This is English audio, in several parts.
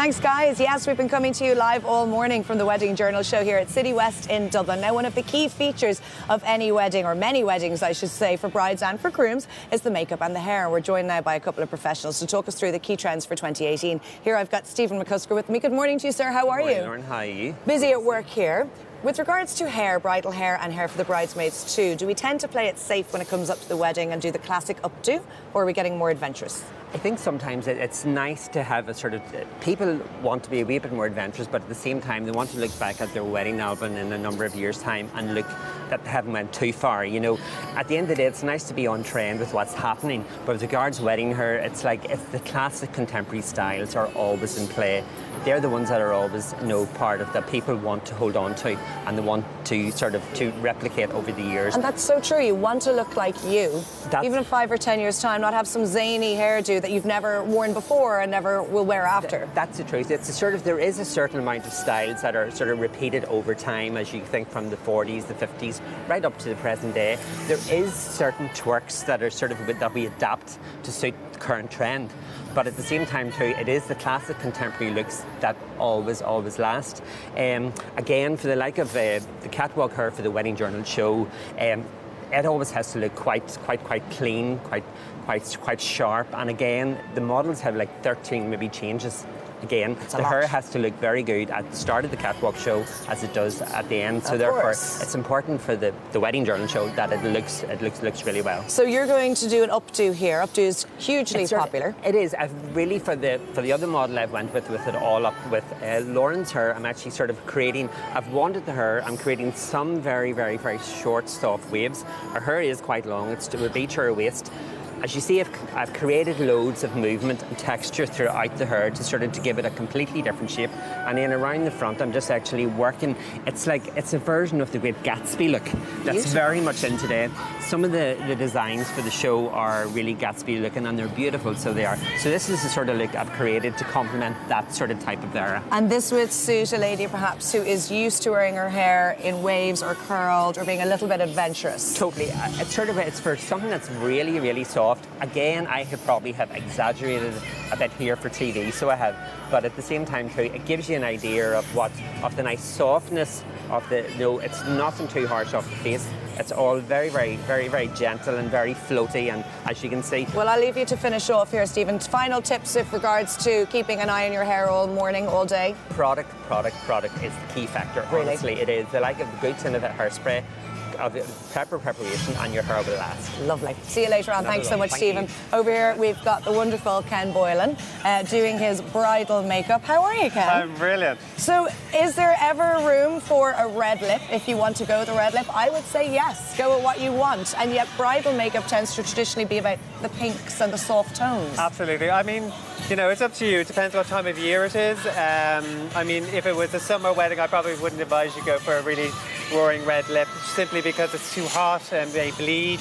Thanks, guys. Yes, we've been coming to you live all morning from the Wedding Journal show here at City West in Dublin. Now, one of the key features of any wedding, or many weddings, I should say, for brides and for grooms, is the makeup and the hair. And we're joined now by a couple of professionals to talk us through the key trends for 2018. Here I've got Stephen McCusker with me. Good morning to you, sir. How are you? Good morning, Lauren. How are you? Busy at work here. With regards to hair, bridal hair and hair for the bridesmaids too, do we tend to play it safe when it comes up to the wedding and do the classic updo, or are we getting more adventurous? I think sometimes it's nice to have a sort of... People want to be a wee bit more adventurous, but at the same time they want to look back at their wedding album in a number of years' time and look that they haven't went too far. You know, at the end of the day, it's nice to be on trend with what's happening, but with regards to wedding hair, it's the classic contemporary styles are always in play. They're the ones that are always, part of that people want to hold on to and they want to sort of to replicate over the years. And that's so true. You want to look like you, even in 5 or 10 years' time, not have some zany hairdo that you've never worn before and never will wear after. That's the truth. It's there is a certain amount of styles that are sort of repeated over time, as you think from the 40s, the 50s, right up to the present day. There is certain twerks that are that we adapt to suit the current trend. But at the same time too, it is the classic contemporary looks that always last. Again, for the like of the catwalk hair for the Wedding Journal show, it always has to look quite clean, quite sharp. And again, the models have like 13 maybe changes. Again, the hair has to look very good at the start of the catwalk show as it does at the end. So therefore, it's important for the Wedding Journal show that it looks really well. So you're going to do an updo here. Updo is hugely popular. It is. Really for the other model I've went with it all up with Lauren's hair. I'm actually sort of creating. I've wanted the hair. I'm creating some very short, soft waves. Her hair is quite long. It's to beach her waist. As you see, I've created loads of movement and texture throughout the hair to give it a completely different shape. And then around the front, I'm just actually working. It's a version of the Great Gatsby look that's very much in today. Some of the designs for the show are really Gatsby looking, and they're beautiful, so they are. So this is the sort of look I've created to complement that sort of type of era. And this would suit a lady perhaps who is used to wearing her hair in waves or curled or being a little bit adventurous. Totally. It's for something that's really soft. Again, I probably have exaggerated a bit here for TV, so I have. But at the same time too, it gives you an idea of the nice softness of it's nothing too harsh off the face. It's all very gentle and very floaty, and as you can see. Well, I'll leave you to finish off here, Stephen. Final tips with regards to keeping an eye on your hair all morning, all day. Product is the key factor. Really? Honestly, it is. The like of the good tin of it hairspray, of the preparation, and your hair will last. Lovely. See you later on. Thanks so much, Stephen. Over here we've got the wonderful Ken Boylan doing his bridal makeup. How are you, Ken? I'm brilliant. So is there ever room for a red lip if you want to go with a red lip? I would say yes. Go with what you want. And yet bridal makeup tends to traditionally be about the pinks and the soft tones. Absolutely. I mean, it's up to you. It depends what time of year it is. I mean, if it was a summer wedding, I probably wouldn't advise you go for a really roaring red lip, simply because it's too hot and they bleed,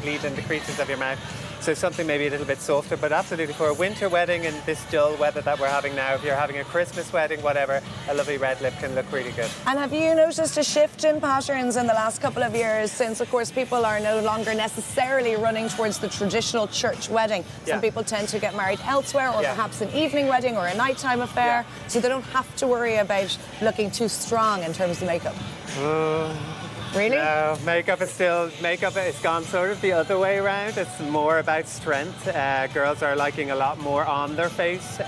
bleed in the creases of your mouth. So something maybe a little bit softer, but absolutely for a winter wedding in this dull weather that we're having now, if you're having a Christmas wedding, whatever, a lovely red lip can look really good. And have you noticed a shift in patterns in the last couple of years since, of course, people are no longer necessarily running towards the traditional church wedding? Some people tend to get married elsewhere, or perhaps an evening wedding or a nighttime affair, so they don't have to worry about looking too strong in terms of makeup. Really? No, makeup has gone sort of the other way around. It's more about strength. Girls are liking a lot more on their face,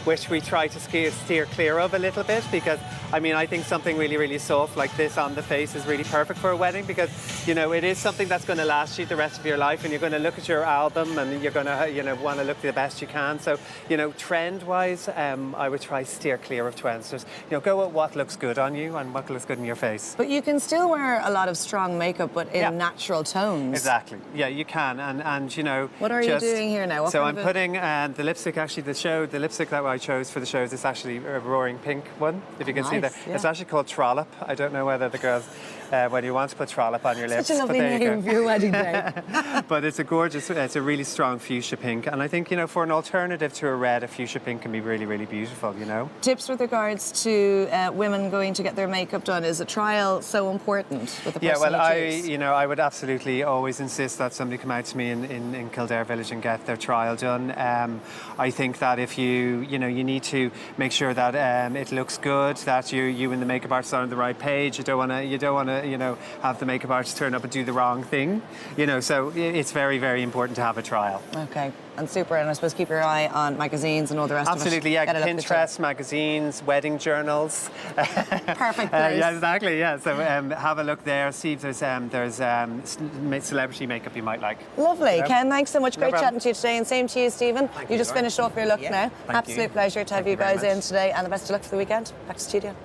which we try to steer clear of a little bit, because I think something really soft like this on the face is really perfect for a wedding, because it is something that's going to last you the rest of your life, and you're going to look at your album and you're going to want to look the best you can. So trend wise, I would try steer clear of trends. Just go with what looks good on you and what looks good in your face. But you can still wear a lot of strong makeup, but in natural tones. Exactly. Yeah, you can. And what are you doing here now? So I'm putting the lipstick. Actually, the lipstick that I chose for the show is this actually a roaring pink one. If you can see that, it's actually called Trollop. I don't know whether the girls, whether you want to put Trollop on your lips. Such a lovely name for your wedding day. But it's a really strong fuchsia pink, and I think for an alternative to a red, a fuchsia pink can be really beautiful. Tips with regards to women going to get their makeup done. Is a trial so important? important with the person Yeah, well, you choose. I would absolutely always insist that somebody come out to me in Kildare Village and get their trial done. I think that if you need to make sure that it looks good, that you and the makeup artist are on the right page. You don't want to have the makeup artist turn up and do the wrong thing. So it's very, very important to have a trial. Okay, and super. And I suppose keep your eye on magazines and all the rest Absolutely, of it. yeah. Get a look at Pinterest, magazines, wedding journals. Perfect place. Yeah, exactly. Yeah. So have a look there. See if there's celebrity makeup you might like. Lovely. Ken, thanks so much. No Great problem. chatting to you today. And same to you, Stephen. You just Laura. finished off your look Yeah, now. thank Absolute you. pleasure to have Thank you you very guys in much. today. And the best of luck for the weekend. Back to studio.